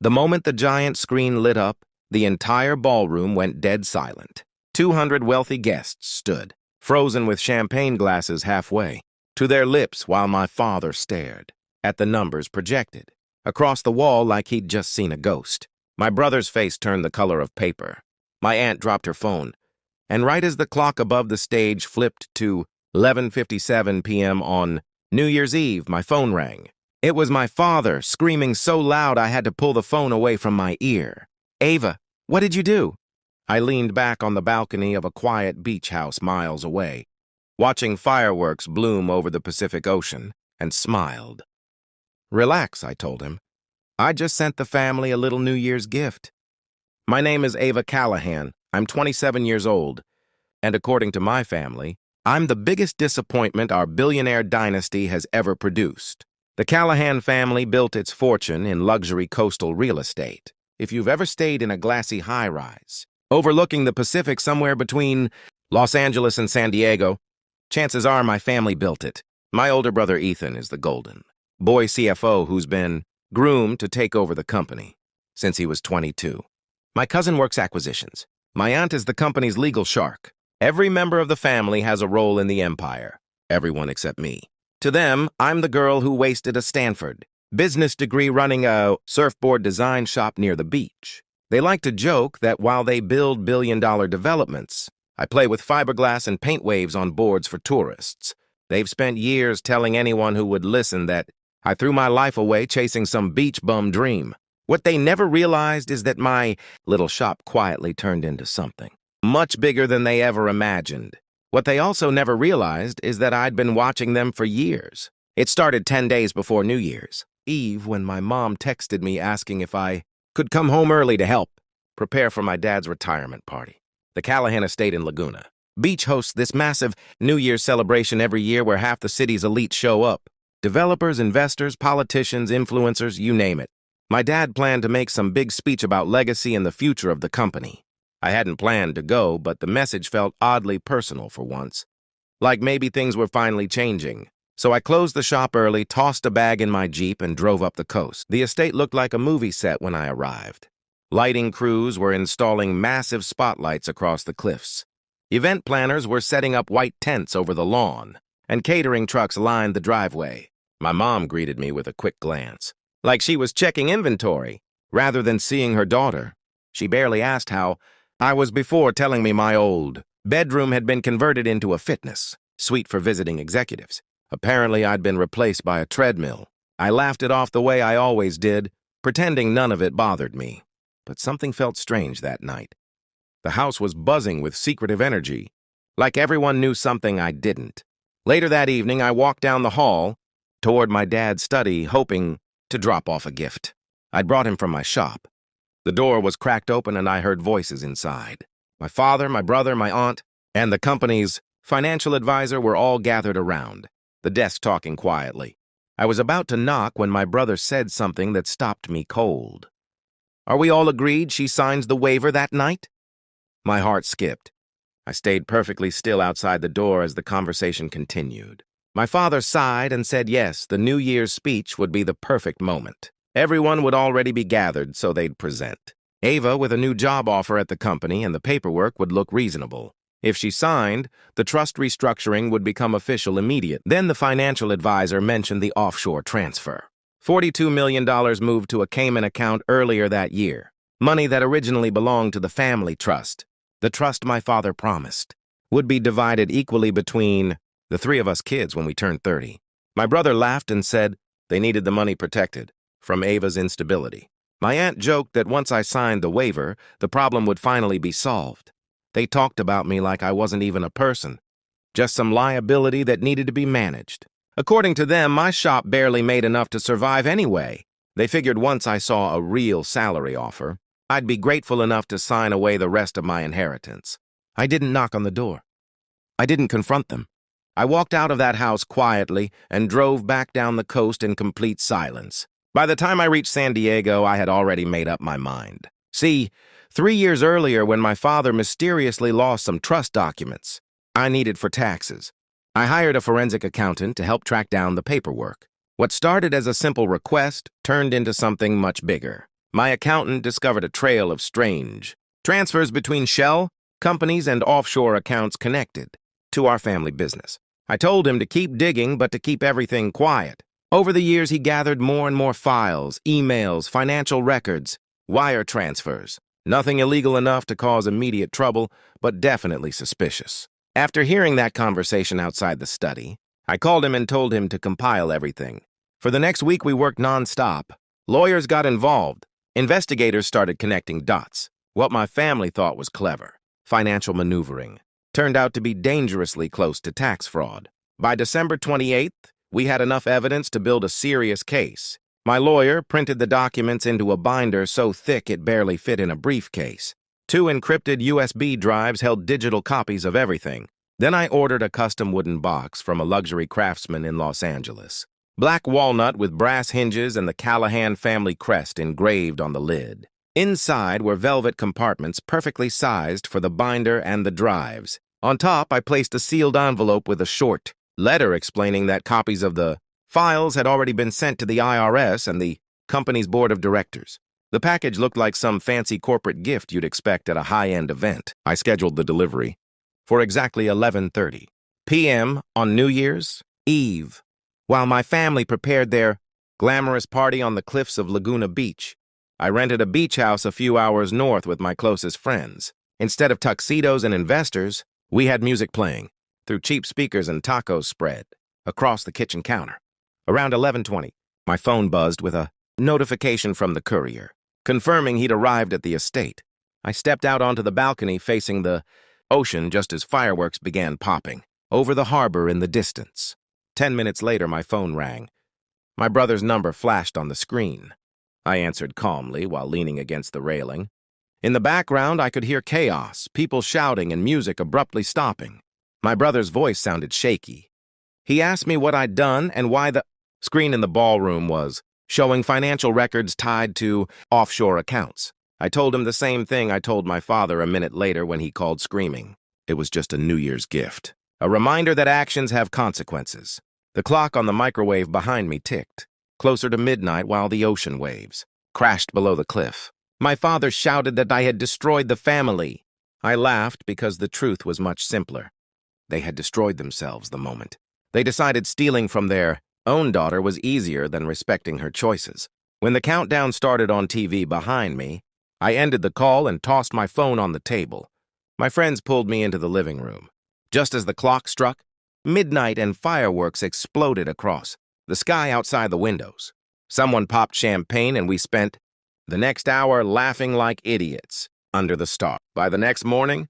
The moment the giant screen lit up, the entire ballroom went dead silent. 200 wealthy guests stood, frozen with champagne glasses halfway, to their lips while my father stared at the numbers projected across the wall like he'd just seen a ghost. My brother's face turned the color of paper. My aunt dropped her phone, and right as the clock above the stage flipped to 11:57 p.m. on New Year's Eve, my phone rang. It was my father, screaming so loud I had to pull the phone away from my ear. "Ava, what did you do?" I leaned back on the balcony of a quiet beach house miles away, watching fireworks bloom over the Pacific Ocean, and smiled. "Relax," I told him. "I just sent the family a little New Year's gift. My name is Ava Callahan. I'm 27 years old, and according to my family, I'm the biggest disappointment our billionaire dynasty has ever produced." The Callahan family built its fortune in luxury coastal real estate. If you've ever stayed in a glassy high-rise, overlooking the Pacific somewhere between Los Angeles and San Diego, chances are my family built it. My older brother Ethan is the golden boy CFO who's been groomed to take over the company since he was 22. My cousin works acquisitions. My aunt is the company's legal shark. Every member of the family has a role in the empire, everyone except me. To them, I'm the girl who wasted a Stanford business degree running a surfboard design shop near the beach. They like to joke that while they build billion-dollar developments, I play with fiberglass and paint waves on boards for tourists. They've spent years telling anyone who would listen that I threw my life away chasing some beach bum dream. What they never realized is that my little shop quietly turned into something much bigger than they ever imagined. What they also never realized is that I'd been watching them for years. It started 10 days before New Year's Eve when my mom texted me asking if I could come home early to help prepare for my dad's retirement party. The Callahan estate in Laguna Beach hosts this massive New Year's celebration every year where half the city's elite show up. Developers, investors, politicians, influencers, you name it. My dad planned to make some big speech about legacy and the future of the company. I hadn't planned to go, but the message felt oddly personal for once. Like maybe things were finally changing. So I closed the shop early, tossed a bag in my Jeep, and drove up the coast. The estate looked like a movie set when I arrived. Lighting crews were installing massive spotlights across the cliffs. Event planners were setting up white tents over the lawn, and catering trucks lined the driveway. My mom greeted me with a quick glance, like she was checking inventory, rather than seeing her daughter. She barely asked how I was before telling me my old bedroom had been converted into a fitness suite for visiting executives. Apparently, I'd been replaced by a treadmill. I laughed it off the way I always did, pretending none of it bothered me. But something felt strange that night. The house was buzzing with secretive energy, like everyone knew something I didn't. Later that evening, I walked down the hall toward my dad's study, hoping to drop off a gift I'd brought him from my shop. The door was cracked open and I heard voices inside. My father, my brother, my aunt, and the company's financial advisor were all gathered around, the desk talking quietly. I was about to knock when my brother said something that stopped me cold. "Are we all agreed she signs the waiver that night?" My heart skipped. I stayed perfectly still outside the door as the conversation continued. My father sighed and said yes, the New Year's speech would be the perfect moment. Everyone would already be gathered, so they'd present. Ava with a new job offer at the company and the paperwork would look reasonable. If she signed, the trust restructuring would become official immediate. Then the financial advisor mentioned the offshore transfer. $42 million moved to a Cayman account earlier that year, money that originally belonged to the family trust. The trust my father promised would be divided equally between the three of us kids when we turned 30. My brother laughed and said they needed the money protected from Ava's instability. My aunt joked that once I signed the waiver, the problem would finally be solved. They talked about me like I wasn't even a person, just some liability that needed to be managed. According to them, my shop barely made enough to survive anyway. They figured once I saw a real salary offer, I'd be grateful enough to sign away the rest of my inheritance. I didn't knock on the door. I didn't confront them. I walked out of that house quietly and drove back down the coast in complete silence. By the time I reached San Diego, I had already made up my mind. See, 3 years earlier when my father mysteriously lost some trust documents I needed for taxes, I hired a forensic accountant to help track down the paperwork. What started as a simple request turned into something much bigger. My accountant discovered a trail of strange transfers between shell companies and offshore accounts connected to our family business. I told him to keep digging, but to keep everything quiet. Over the years, he gathered more and more files, emails, financial records, wire transfers. Nothing illegal enough to cause immediate trouble, but definitely suspicious. After hearing that conversation outside the study, I called him and told him to compile everything. For the next week, we worked nonstop. Lawyers got involved. Investigators started connecting dots. What my family thought was clever, financial maneuvering, turned out to be dangerously close to tax fraud. By December 28th, we had enough evidence to build a serious case. My lawyer printed the documents into a binder so thick it barely fit in a briefcase. 2 encrypted USB drives held digital copies of everything. Then I ordered a custom wooden box from a luxury craftsman in Los Angeles. Black walnut with brass hinges and the Callahan family crest engraved on the lid. Inside were velvet compartments perfectly sized for the binder and the drives. On top, I placed a sealed envelope with a short letter explaining that copies of the files had already been sent to the IRS and the company's board of directors. The package looked like some fancy corporate gift you'd expect at a high-end event. I scheduled the delivery for exactly 11:30 p.m. on New Year's Eve, while my family prepared their glamorous party on the cliffs of Laguna Beach. I rented a beach house a few hours north with my closest friends. Instead of tuxedos and investors, we had music playing through cheap speakers and tacos spread across the kitchen counter. Around 11:20, my phone buzzed with a notification from the courier, confirming he'd arrived at the estate. I stepped out onto the balcony facing the ocean just as fireworks began popping over the harbor in the distance. 10 minutes later, my phone rang. My brother's number flashed on the screen. I answered calmly while leaning against the railing. In the background, I could hear chaos, people shouting and music abruptly stopping. My brother's voice sounded shaky. He asked me what I'd done and why the screen in the ballroom was showing financial records tied to offshore accounts. I told him the same thing I told my father a minute later when he called screaming. It was just a New Year's gift, a reminder that actions have consequences. The clock on the microwave behind me ticked, closer to midnight while the ocean waves crashed below the cliff. My father shouted that I had destroyed the family. I laughed because the truth was much simpler. They had destroyed themselves the moment. They decided stealing from their own daughter was easier than respecting her choices. When the countdown started on TV behind me, I ended the call and tossed my phone on the table. My friends pulled me into the living room. Just as the clock struck, midnight and fireworks exploded across the sky outside the windows. Someone popped champagne and we spent the next hour laughing like idiots under the stars. By the next morning,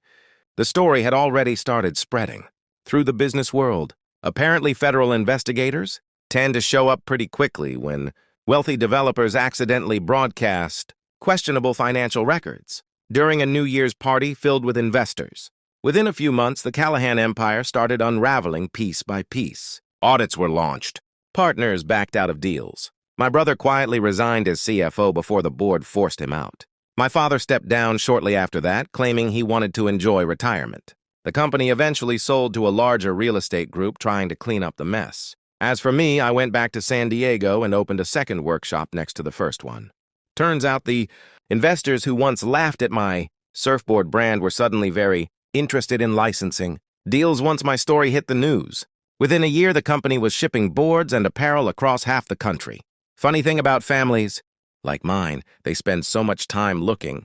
the story had already started spreading through the business world. Apparently, federal investigators tend to show up pretty quickly when wealthy developers accidentally broadcast questionable financial records during a New Year's party filled with investors. Within a few months, the Callahan empire started unraveling piece by piece. Audits were launched. Partners backed out of deals. My brother quietly resigned as CFO before the board forced him out. My father stepped down shortly after that, claiming he wanted to enjoy retirement. The company eventually sold to a larger real estate group trying to clean up the mess. As for me, I went back to San Diego and opened a second workshop next to the first one. Turns out the investors who once laughed at my surfboard brand were suddenly very interested in licensing deals once my story hit the news. Within a year, the company was shipping boards and apparel across half the country. Funny thing about families like mine, they spend so much time looking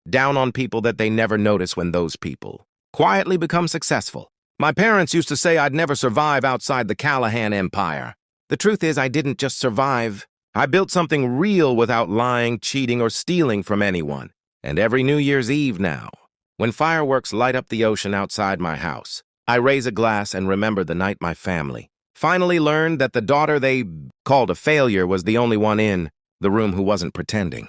down on people that they never notice when those people quietly become successful. My parents used to say I'd never survive outside the Callahan empire. The truth is, I didn't just survive. I built something real without lying, cheating, or stealing from anyone. And every New Year's Eve now, when fireworks light up the ocean outside my house, I raise a glass and remember the night my family finally learned that the daughter they called a failure was the only one in the room who wasn't pretending.